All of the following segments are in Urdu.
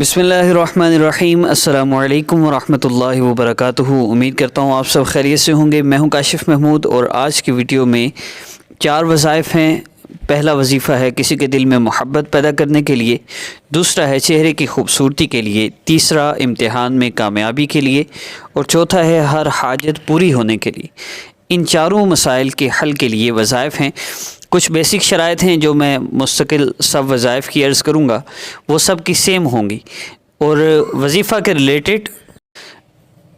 بسم اللہ الرحمن الرحیم۔ السلام علیکم ورحمۃ اللہ وبرکاتہ۔ امید کرتا ہوں آپ سب خیریت سے ہوں گے۔ میں ہوں کاشف محمود اور آج کی ویڈیو میں 4 وظائف ہیں۔ پہلا وظیفہ ہے کسی کے دل میں محبت پیدا کرنے کے لیے، دوسرا ہے چہرے کی خوبصورتی کے لیے، تیسرا امتحان میں کامیابی کے لیے، اور چوتھا ہے ہر حاجت پوری ہونے کے لیے۔ ان چاروں مسائل کے حل کے لیے وظائف ہیں۔ کچھ بیسک شرائط ہیں جو میں مستقل سب وظائف کی عرض کروں گا، وہ سب کی سیم ہوں گی، اور وظیفہ کے ریلیٹڈ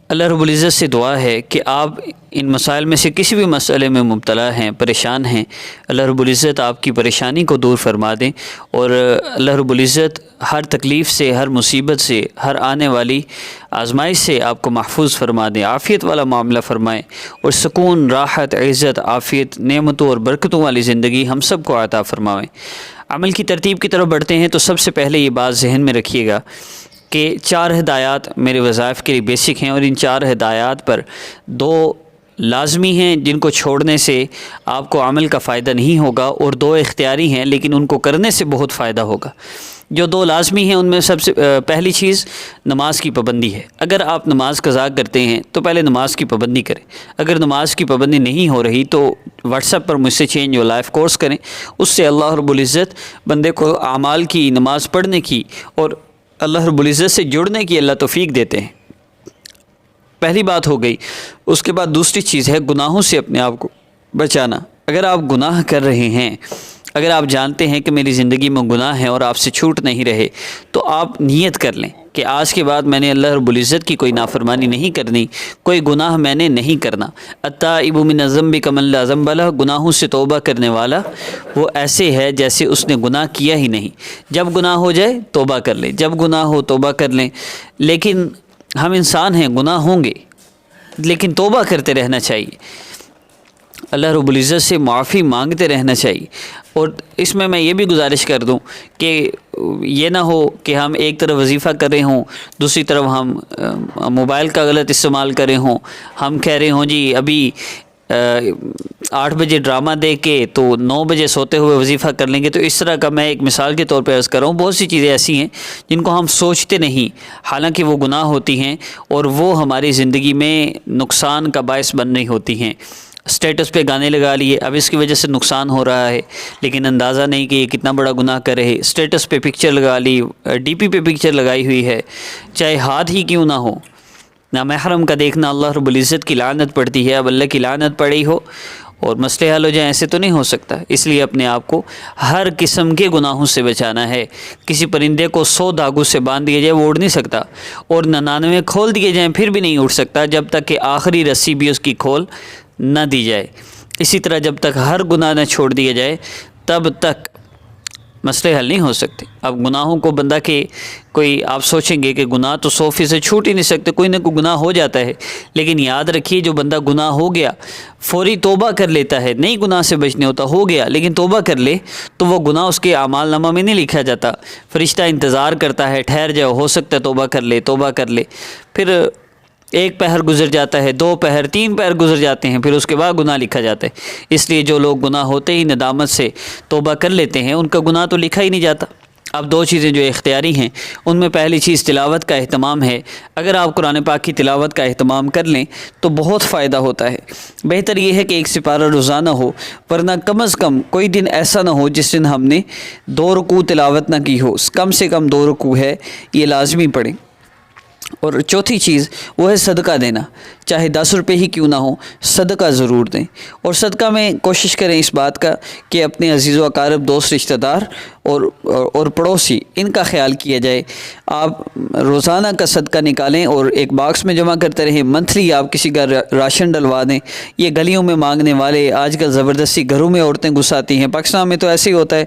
اللہ رب العزت سے دعا ہے کہ آپ ان مسائل میں سے کسی بھی مسئلے میں مبتلا ہیں، پریشان ہیں، اللہ رب العزت آپ کی پریشانی کو دور فرما دیں، اور اللہ رب العزت ہر تکلیف سے، ہر مصیبت سے، ہر آنے والی آزمائش سے آپ کو محفوظ فرما دیں، عافیت والا معاملہ فرمائیں، اور سکون، راحت، عزت، عافیت، نعمتوں اور برکتوں والی زندگی ہم سب کو عطا فرمائیں۔ عمل کی ترتیب کی طرف بڑھتے ہیں تو سب سے پہلے یہ بات ذہن میں رکھیے گا کہ 4 ہدایات میرے وظائف کے لیے بیسک ہیں، اور ان 4 ہدایات پر 2 لازمی ہیں جن کو چھوڑنے سے آپ کو عمل کا فائدہ نہیں ہوگا، اور 2 اختیاری ہیں لیکن ان کو کرنے سے بہت فائدہ ہوگا۔ جو 2 لازمی ہیں ان میں سب سے پہلی چیز نماز کی پابندی ہے۔ اگر آپ نماز قضا کرتے ہیں تو پہلے نماز کی پابندی کریں۔ اگر نماز کی پابندی نہیں ہو رہی تو واٹس ایپ پر مجھ سے چینج اور لائف کورس کریں، اس سے اللہ رب العزت بندے کو اعمال کی، نماز پڑھنے کی اور اللہ رب العزت سے جڑنے کی اللہ توفیق دیتے ہیں۔ پہلی بات ہو گئی۔ اس کے بعد دوسری چیز ہے گناہوں سے اپنے آپ کو بچانا۔ اگر آپ گناہ کر رہے ہیں، اگر آپ جانتے ہیں کہ میری زندگی میں گناہ ہے اور آپ سے چھوٹ نہیں رہے، تو آپ نیت کر لیں کہ آج کے بعد میں نے اللہ رب العزت کی کوئی نافرمانی نہیں کرنی، کوئی گناہ میں نے نہیں کرنا۔ التائب من الذنب کمن لا ذنب لہ، گناہوں سے توبہ کرنے والا وہ ایسے ہے جیسے اس نے گناہ کیا ہی نہیں۔ جب گناہ ہو جائے توبہ کر لیں، جب گناہ ہو توبہ کر لیں۔ لیکن ہم انسان ہیں، گناہ ہوں گے، لیکن توبہ کرتے رہنا چاہیے، اللہ رب العزت سے معافی مانگتے رہنا چاہیے۔ اور اس میں یہ بھی گزارش کر دوں کہ یہ نہ ہو کہ ہم ایک طرف وظیفہ کر رہے ہوں، دوسری طرف ہم موبائل کا غلط استعمال کر رہے ہوں، ہم کہہ رہے ہوں جی ابھی 8 بجے ڈرامہ دیکھ کے تو 9 بجے سوتے ہوئے وظیفہ کر لیں گے۔ تو اس طرح کا میں ایک مثال کے طور پہ عرض کر رہا ہوں، بہت سی چیزیں ایسی ہیں جن کو ہم سوچتے نہیں، حالانکہ وہ گناہ ہوتی ہیں اور وہ ہماری زندگی میں نقصان کا باعث بن رہی ہوتی ہیں۔ اسٹیٹس پہ گانے لگا لیے، اب اس کی وجہ سے نقصان ہو رہا ہے لیکن اندازہ نہیں کہ یہ کتنا بڑا گناہ کر رہے۔ اسٹیٹس پہ پکچر لگا لی، ڈی پی پہ پکچر لگائی ہوئی ہے، چاہے ہاتھ ہی کیوں نہ ہو، نامحرم کا دیکھنا اللہ رب العزت کی لعنت پڑتی ہے۔ اب اللہ کی لعنت پڑی ہو اور مسئلے حل ہو جائیں، ایسے تو نہیں ہو سکتا۔ اس لیے اپنے آپ کو ہر قسم کے گناہوں سے بچانا ہے۔ کسی پرندے کو 100 دھاگوں سے باندھ دیا جائے وہ اڑ نہیں سکتا، اور 99 کھول دیے جائیں پھر بھی نہیں اڑ سکتا جب تک کہ آخری رسی بھی اس کی کھول نہ دی جائے۔ اسی طرح جب تک ہر گناہ نہ چھوڑ دیا جائے تب تک مسئلے حل نہیں ہو سکتے۔ اب گناہوں کو بندہ کے کوئی آپ سوچیں گے کہ گناہ تو 100% چھوٹ ہی نہیں سکتے، کوئی نہ کوئی گناہ ہو جاتا ہے، لیکن یاد رکھیے جو بندہ گناہ ہو گیا فوری توبہ کر لیتا ہے، نہیں گناہ سے بچنے ہوتا، ہو گیا لیکن توبہ کر لے تو وہ گناہ اس کے اعمال نامہ میں نہیں لکھا جاتا، فرشتہ انتظار کرتا ہے، ٹھہر جاؤ، ہو سکتا ہے توبہ کر لے، توبہ کر لے۔ پھر 1 پہر گزر جاتا ہے، 2 پہر، 3 پہر گزر جاتے ہیں، پھر اس کے بعد گناہ لکھا جاتا ہے۔ اس لیے جو لوگ گناہ ہوتے ہی ندامت سے توبہ کر لیتے ہیں ان کا گناہ تو لکھا ہی نہیں جاتا۔ اب 2 چیزیں جو اختیاری ہیں ان میں پہلی چیز تلاوت کا اہتمام ہے۔ اگر آپ قرآن پاک کی تلاوت کا اہتمام کر لیں تو بہت فائدہ ہوتا ہے۔ بہتر یہ ہے کہ 1 سپارہ روزانہ ہو، ورنہ کم از کم کوئی دن ایسا نہ ہو جس دن ہم نے 2 رکوع تلاوت نہ کی ہو، کم سے کم 2 رکوع ہے، یہ لازمی پڑھیں۔ اور چوتھی چیز وہ ہے صدقہ دینا، چاہے 10 روپے ہی کیوں نہ ہو، صدقہ ضرور دیں۔ اور صدقہ میں کوشش کریں اس بات کا کہ اپنے عزیز و اقارب، دوست، رشتہ دار اور پڑوسی، ان کا خیال کیا جائے۔ آپ روزانہ کا صدقہ نکالیں اور ایک باکس میں جمع کرتے رہیں، منتھلی آپ کسی کا راشن ڈلوا دیں۔ یہ گلیوں میں مانگنے والے آج کل زبردستی گھروں میں عورتیں گھساتی ہیں، پاکستان میں تو ایسے ہی ہوتا ہے،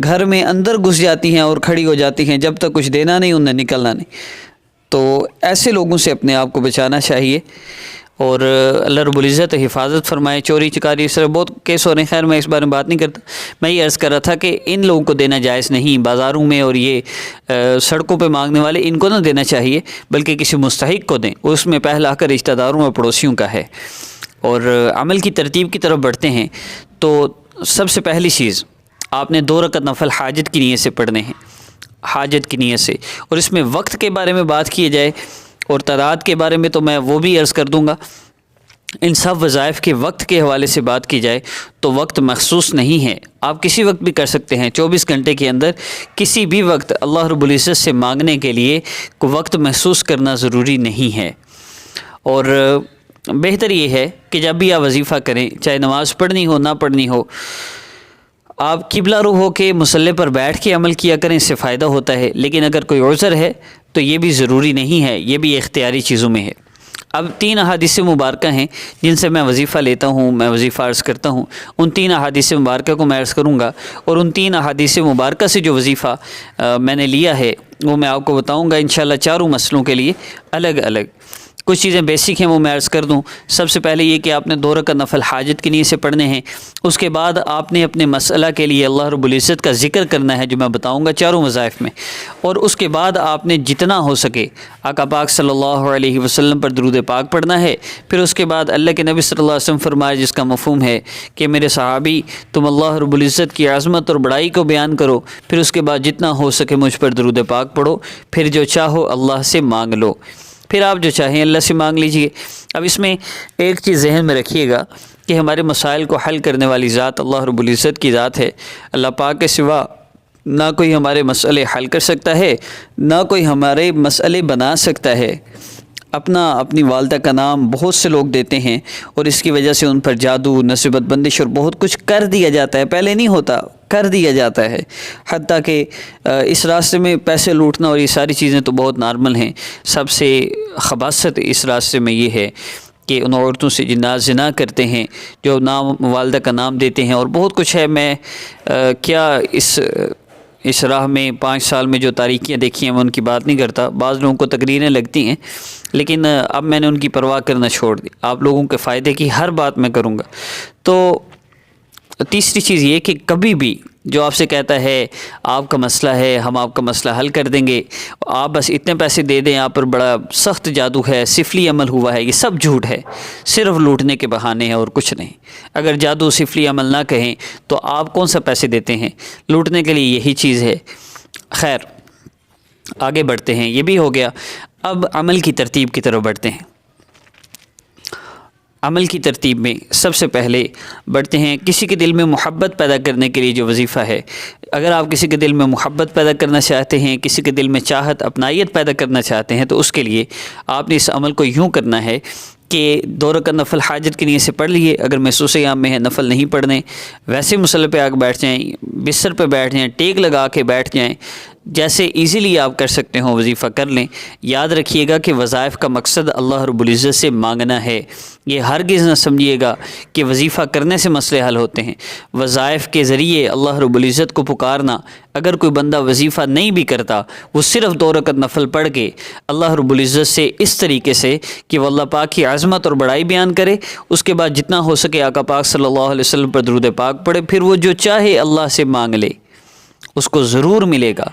گھر میں اندر گھس جاتی ہیں اور کھڑی ہو جاتی ہیں، جب تک کچھ دینا نہیں انہیں نکلنا نہیں۔ تو ایسے لوگوں سے اپنے آپ کو بچانا چاہیے، اور اللہ رب العزت حفاظت فرمائے۔ چوری چکاری اس طرح بہت کیس ہو رہے ہیں، خیر میں اس بارے میں بات نہیں کرتا۔ میں یہ عرض کر رہا تھا کہ ان لوگوں کو دینا جائز نہیں، بازاروں میں اور یہ سڑکوں پہ مانگنے والے، ان کو نہ دینا چاہیے، بلکہ کسی مستحق کو دیں، اس میں پہلا حق رشتہ داروں اور پڑوسیوں کا ہے۔ اور عمل کی ترتیب کی طرف بڑھتے ہیں تو سب سے پہلی چیز آپ نے 2 رکعت نفل حاجت کی نیت سے پڑھنے ہیں۔ حاجت کی نیت سے۔ اور اس میں وقت کے بارے میں بات کی جائے اور تعداد کے بارے میں تو میں وہ بھی عرض کر دوں گا۔ ان سب وظائف کے وقت کے حوالے سے بات کی جائے تو وقت مخصوص نہیں ہے، آپ کسی وقت بھی کر سکتے ہیں۔ 24 گھنٹے کے اندر کسی بھی وقت اللہ رب العزت سے مانگنے کے لیے کوئی وقت محسوس کرنا ضروری نہیں ہے۔ اور بہتر یہ ہے کہ جب بھی آپ وظیفہ کریں، چاہے نماز پڑھنی ہو نہ پڑھنی ہو، آپ قبلہ رو ہو کے مصلی پر بیٹھ کے عمل کیا کریں، اس سے فائدہ ہوتا ہے۔ لیکن اگر کوئی عذر ہے تو یہ بھی ضروری نہیں ہے، یہ بھی اختیاری چیزوں میں ہے۔ اب 3 احادیث مبارکہ ہیں جن سے میں وظیفہ لیتا ہوں، میں وظیفہ عرض کرتا ہوں۔ ان 3 احادیث مبارکہ کو میں عرض کروں گا، اور ان 3 احادیث مبارکہ سے جو وظیفہ میں نے لیا ہے وہ میں آپ کو بتاؤں گا انشاءاللہ، چاروں مسئلوں کے لیے الگ الگ۔ کچھ چیزیں بیسک ہیں وہ میں عرض کر دوں۔ سب سے پہلے یہ کہ آپ نے 2 رکعت نفل حاجت کی نیت سے پڑھنے ہیں۔ اس کے بعد آپ نے اپنے مسئلہ کے لیے اللہ رب العزت کا ذکر کرنا ہے جو میں بتاؤں گا چاروں وظائف میں۔ اور اس کے بعد آپ نے جتنا ہو سکے آقا پاک صلی اللہ علیہ وسلم پر درود پاک پڑھنا ہے۔ پھر اس کے بعد اللہ کے نبی صلی اللہ علیہ وسلم فرمائے، جس کا مفہوم ہے کہ میرے صحابی تم اللہ رب العزت کی عظمت اور بڑائی کو بیان کرو، پھر اس کے بعد جتنا ہو سکے مجھ پر درود پاک پڑھو، پھر جو چاہو اللہ سے مانگ لو، پھر آپ جو چاہیں اللہ سے مانگ لیجئے۔ اب اس میں ایک چیز ذہن میں رکھیے گا کہ ہمارے مسائل کو حل کرنے والی ذات اللہ رب العزت کی ذات ہے۔ اللہ پاک کے سوا نہ کوئی ہمارے مسئلے حل کر سکتا ہے، نہ کوئی ہمارے مسئلے بنا سکتا ہے۔ اپنی والدہ کا نام بہت سے لوگ دیتے ہیں اور اس کی وجہ سے ان پر جادو، نصیبت بندش اور بہت کچھ کر دیا جاتا ہے۔ پہلے نہیں ہوتا، کر دیا جاتا ہے۔ حتیٰ کہ اس راستے میں پیسے لوٹنا اور یہ ساری چیزیں تو بہت نارمل ہیں۔ سب سے خباثت اس راستے میں یہ ہے کہ ان عورتوں سے جنات زنا کرتے ہیں جو نام والدہ کا نام دیتے ہیں، اور بہت کچھ ہے۔ میں کیا اس راہ میں 5 سال میں جو تاریکیاں دیکھی ہیں میں ان کی بات نہیں کرتا۔ بعض لوگوں کو تقریریں لگتی ہیں، لیکن اب میں نے ان کی پرواہ کرنا چھوڑ دی۔ آپ لوگوں کے فائدے کی ہر بات میں کروں گا۔ تو تیسری چیز یہ کہ کبھی بھی جو آپ سے کہتا ہے آپ کا مسئلہ ہے، ہم آپ کا مسئلہ حل کر دیں گے، آپ بس اتنے پیسے دے دیں، آپ پر بڑا سخت جادو ہے، سفلی عمل ہوا ہے، یہ سب جھوٹ ہے، صرف لوٹنے کے بہانے ہیں اور کچھ نہیں۔ اگر جادو سفلی عمل نہ کہیں تو آپ کون سا پیسے دیتے ہیں؟ لوٹنے کے لیے یہی چیز ہے۔ خیر، آگے بڑھتے ہیں، یہ بھی ہو گیا۔ اب عمل کی ترتیب کی طرف بڑھتے ہیں۔ عمل کی ترتیب میں سب سے پہلے بڑھتے ہیں کسی کے دل میں محبت پیدا کرنے کے لیے جو وظیفہ ہے۔ اگر آپ کسی کے دل میں محبت پیدا کرنا چاہتے ہیں، کسی کے دل میں چاہت، اپنائیت پیدا کرنا چاہتے ہیں، تو اس کے لیے آپ نے اس عمل کو یوں کرنا ہے کہ 2 رکعت نفل حاجت کی نیت سے پڑھ لیے۔ اگر محسوس عام میں ہے نفل نہیں پڑھنے، ویسے مصلی پہ آ کے بیٹھ جائیں، بستر پہ بیٹھ جائیں، ٹیک لگا کے بیٹھ جائیں، جیسے ایزیلی آپ کر سکتے ہوں وظیفہ کر لیں۔ یاد رکھیے گا کہ وظائف کا مقصد اللہ رب العزت سے مانگنا ہے۔ یہ ہرگز نہ سمجھیے گا کہ وظیفہ کرنے سے مسئلے حل ہوتے ہیں۔ وظائف کے ذریعے اللہ رب العزت کو پکارنا، اگر کوئی بندہ وظیفہ نہیں بھی کرتا، وہ صرف 2 رکعت نفل پڑھ کے اللہ رب العزت سے اس طریقے سے کہ وہ اللہ پاک کی عظمت اور بڑائی بیان کرے، اس کے بعد جتنا ہو سکے آقا پاک صلی اللہ علیہ وسلم پر درود پاک پڑھے، پھر وہ جو چاہے اللہ سے مانگ لے، اس کو ضرور ملے گا۔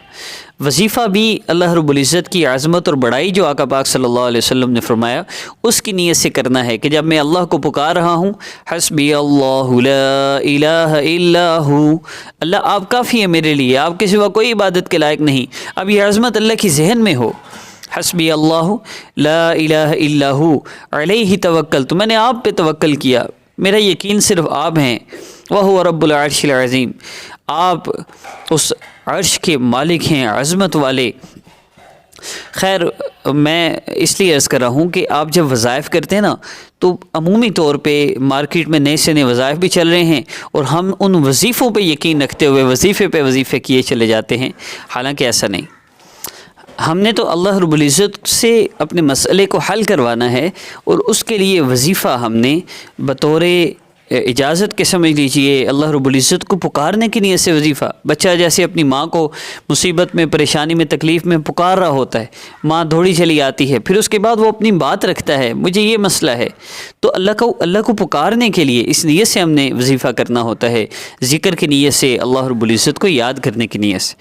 وظیفہ بھی اللہ رب العزت کی عظمت اور بڑائی جو آقا پاک صلی اللہ علیہ وسلم نے فرمایا اس کی نیت سے کرنا ہے کہ جب میں اللہ کو پکار رہا ہوں، حسبی اللہ لا الہ الا ہو، اللہ آپ کافی ہے میرے لیے، آپ کے سوا کوئی عبادت کے لائق نہیں۔ اب یہ عظمت اللہ کی ذہن میں ہو، حسبی اللہ لا الہ الا ہو علیہ توکلت، تو میں نے آپ پہ توکل کیا، میرا یقین صرف آپ ہیں، وہو رب العرش العظیم، آپ اس عرش کے مالک ہیں، عظمت والے۔ خیر، میں اس لیے عرض کر رہا ہوں کہ آپ جب وظائف کرتے ہیں نا تو عمومی طور پہ مارکیٹ میں نئے سے نئے وظائف بھی چل رہے ہیں اور ہم ان وظیفوں پہ یقین رکھتے ہوئے وظیفے کیے چلے جاتے ہیں، حالانکہ ایسا نہیں۔ ہم نے تو اللہ رب العزت سے اپنے مسئلے کو حل کروانا ہے، اور اس کے لیے وظیفہ ہم نے بطور اجازت کے سمجھ لیجئے اللہ رب العزت کو پکارنے کی نیت سے وظیفہ۔ بچہ جیسے اپنی ماں کو مصیبت میں، پریشانی میں، تکلیف میں پکار رہا ہوتا ہے، ماں دوڑی چلی آتی ہے، پھر اس کے بعد وہ اپنی بات رکھتا ہے، مجھے یہ مسئلہ ہے، تو اللہ کو پکارنے کے لیے اس نیت سے ہم نے وظیفہ کرنا ہوتا ہے، ذکر کی نیت سے، اللہ رب العزت کو یاد کرنے کی نیت سے۔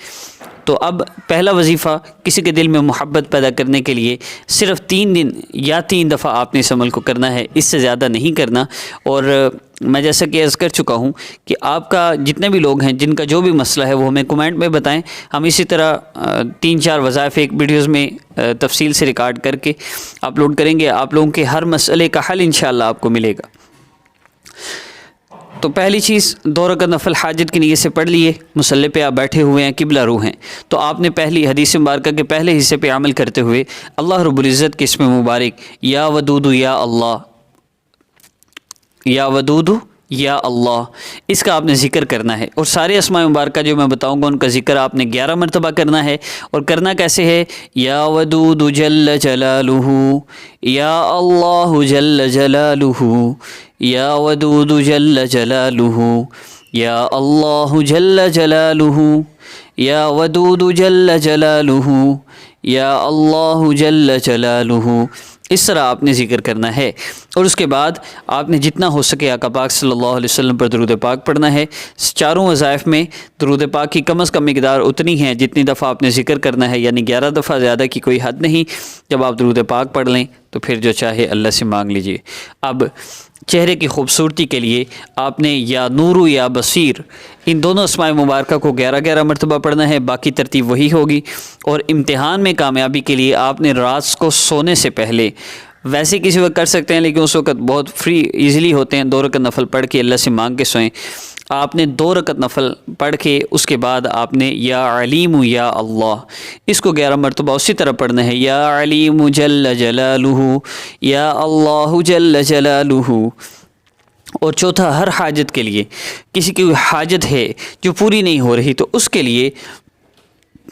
تو اب پہلا وظیفہ کسی کے دل میں محبت پیدا کرنے کے لیے صرف 3 دن یا 3 دفعہ آپ نے اس عمل کو کرنا ہے، اس سے زیادہ نہیں کرنا۔ اور میں جیسا کہ عرض کر چکا ہوں کہ آپ کا جتنے بھی لوگ ہیں جن کا جو بھی مسئلہ ہے وہ ہمیں کومنٹ میں بتائیں، ہم اسی طرح 3-4 وظائف ایک ویڈیوز میں تفصیل سے ریکارڈ کر کے اپلوڈ کریں گے، آپ لوگوں کے ہر مسئلے کا حل انشاءاللہ آپ کو ملے گا۔ تو پہلی چیز 2 رکعت نفل حاجت کی نیت سے پڑھ لیے، مصلی پہ آپ بیٹھے ہوئے ہیں، قبلہ رو ہیں، تو آپ نے پہلی حدیث مبارکہ کے پہلے حصے پہ عمل کرتے ہوئے اللہ رب العزت کے اسم مبارک یا ودود یا اللہ، یا ودود یا اللہ، اس کا آپ نے ذکر کرنا ہے۔ اور سارے اسماء مبارکہ جو میں بتاؤں گا ان کا ذکر آپ نے 11 مرتبہ کرنا ہے۔ اور کرنا کیسے ہے؟ یا ودود جل جلالہ، یا اللہ جل جلالہ، یا ودود جل جلالہ، یا اللہ جل جلالہ، یا ودود جل جلالہ، یا اللہ جل جلالہ، اس طرح آپ نے ذکر کرنا ہے۔ اور اس کے بعد آپ نے جتنا ہو سکے آقا پاک صلی اللہ علیہ وسلم پر درود پاک پڑھنا ہے۔ چاروں وظائف میں درود پاک کی کم از کم مقدار اتنی ہے جتنی دفعہ آپ نے ذکر کرنا ہے، یعنی 11 دفعہ، زیادہ کی کوئی حد نہیں۔ جب آپ درود پاک پڑھ لیں تو پھر جو چاہے اللہ سے مانگ لیجئے۔ اب چہرے کی خوبصورتی کے لیے آپ نے یا نور یا بصیر، ان دونوں اسماء مبارکہ کو 11 مرتبہ پڑھنا ہے، باقی ترتیب وہی ہوگی۔ اور امتحان میں کامیابی کے لیے آپ نے رات کو سونے سے پہلے، ویسے کسی وقت کر سکتے ہیں لیکن اس وقت بہت فری ایزیلی ہوتے ہیں، 2 رکعت نفل پڑھ کے اللہ سے مانگ کے سوئیں۔ آپ نے 2 رکعت نفل پڑھ کے اس کے بعد آپ نے یا علیم یا اللہ، اس کو 11 مرتبہ اسی طرح پڑھنا ہے، یا علیم جل جلالہ، یا اللہ جل جلالہ۔ اور چوتھا، ہر حاجت کے لیے، کسی کی حاجت ہے جو پوری نہیں ہو رہی تو اس کے لیے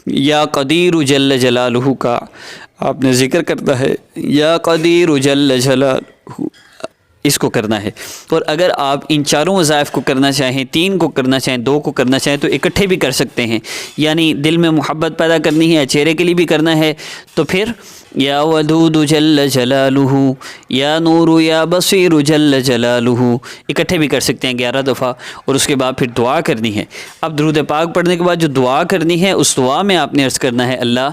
یا قدیر جل جلالہ کا آپ نے ذکر کرنا ہے، یا قدیر جل جلالہ، اس کو کرنا ہے۔ اور اگر آپ ان چاروں وظائف کو کرنا چاہیں، 3 کو کرنا چاہیں، 2 کو کرنا چاہیں تو اکٹھے بھی کر سکتے ہیں، یعنی دل میں محبت پیدا کرنی ہے، چہرے کے لیے بھی کرنا ہے تو پھر یا ودود جل جلالہ، یا نور یا بصیر جل جلالہ، اکٹھے بھی کر سکتے ہیں 11 دفعہ۔ اور اس کے بعد پھر دعا کرنی ہے۔ اب درود پاک پڑھنے کے بعد جو دعا کرنی ہے اس دعا میں آپ نے عرض کرنا ہے، اللہ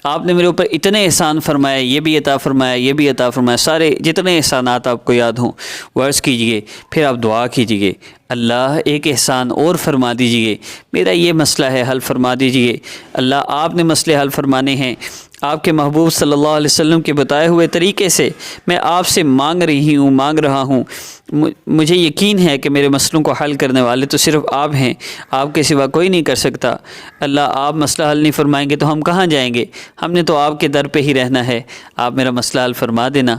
آپ نے میرے اوپر اتنے احسان فرمائے، یہ بھی عطا فرمایا، یہ بھی عطا فرمایا، سارے جتنے احسانات آپ کو یاد ہوں وہ عرض کیجئے۔ پھر آپ دعا کیجئے، اللہ ایک احسان اور فرما دیجئے، میرا یہ مسئلہ ہے حل فرما دیجئے۔ اللہ آپ نے مسئلے حل فرمانے ہیں، آپ کے محبوب صلی اللہ علیہ وسلم کے بتائے ہوئے طریقے سے میں آپ سے مانگ رہا ہوں۔ مجھے یقین ہے کہ میرے مسئلوں کو حل کرنے والے تو صرف آپ ہیں، آپ کے سوا کوئی نہیں کر سکتا۔ اللہ آپ مسئلہ حل نہیں فرمائیں گے تو ہم کہاں جائیں گے؟ ہم نے تو آپ کے در پہ ہی رہنا ہے، آپ میرا مسئلہ حل فرما دینا۔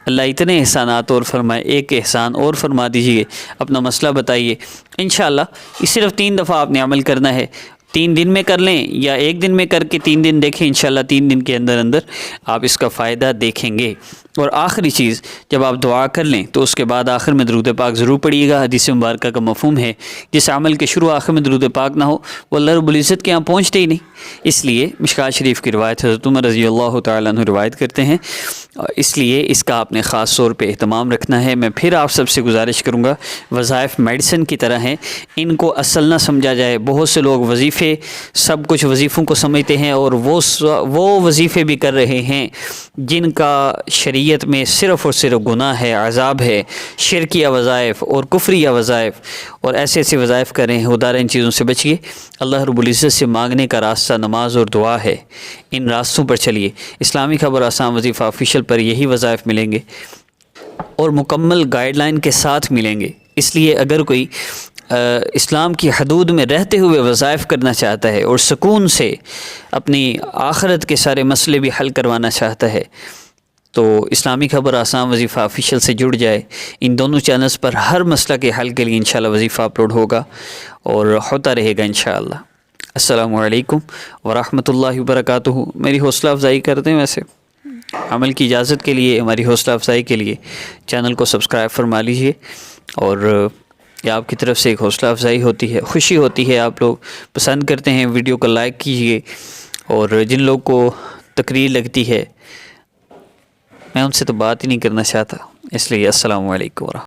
اللہ اتنے احسانات اور فرمائے، ایک احسان اور فرما دیجئے، اپنا مسئلہ بتائیے۔ انشاءاللہ یہ صرف 3 دفعہ آپ نے عمل کرنا ہے، 3 دن میں کر لیں یا 1 دن میں کر کے 3 دن دیکھیں، انشاءاللہ 3 دن کے اندر آپ اس کا فائدہ دیکھیں گے۔ اور آخری چیز، جب آپ دعا کر لیں تو اس کے بعد آخر میں درود پاک ضرور پڑھیے گا۔ حدیث مبارکہ کا مفہوم ہے جس عمل کے شروع آخر میں درود پاک نہ ہو وہ اللہ رب العزت کے یہاں پہنچتے ہی نہیں۔ اس لیے مشکوٰۃ شریف کی روایت حضرت عمر رضی اللہ تعالیٰ عنہ روایت کرتے ہیں، اس لیے اس کا آپ نے خاص طور پہ اہتمام رکھنا ہے۔ میں پھر آپ سب سے گزارش کروں گا، وظائف میڈیسن کی طرح ہیں، ان کو اصل نہ سمجھا جائے۔ بہت سے لوگ وظیفے سب کچھ وظیفوں کو سمجھتے ہیں اور وہ وظیفے بھی کر رہے ہیں جن کا شریعت میں صرف اور صرف گناہ ہے، عذاب ہے، شرکیہ وظائف اور کفریہ وظائف، اور ایسے وظائف کر رہے ہیں۔ خدا ان چیزوں سے بچیے۔ اللہ رب العزت سے مانگنے کا راستہ نماز اور دعا ہے، ان راستوں پر چلیے۔ اسلامی خبر آسان وظیفہ آفیشیل پر یہی وظائف ملیں گے اور مکمل گائیڈ لائن کے ساتھ ملیں گے۔ اس لیے اگر کوئی اسلام کی حدود میں رہتے ہوئے وظائف کرنا چاہتا ہے اور سکون سے اپنی آخرت کے سارے مسئلے بھی حل کروانا چاہتا ہے تو اسلامی خبر آسان وظیفہ آفیشیل سے جڑ جائے۔ ان دونوں چینلز پر ہر مسئلہ کے حل کے لیے انشاءاللہ وظیفہ اپلوڈ ہوگا اور ہوتا رہے گا انشاءاللہ۔ السلام علیکم ورحمۃ اللہ وبرکاتہ۔ میری حوصلہ افزائی کرتے ہیں، ویسے عمل کی اجازت کے لیے، ہماری حوصلہ افزائی کے لیے چینل کو سبسکرائب فرما لیجیے، اور یہ آپ کی طرف سے ایک حوصلہ افزائی ہوتی ہے، خوشی ہوتی ہے۔ آپ لوگ پسند کرتے ہیں، ویڈیو کو لائک کیجیے، اور جن لوگ کو تقریر لگتی ہے میں ان سے تو بات ہی نہیں کرنا چاہتا، اس لیے السلام علیکم ورحمۃ اللہ۔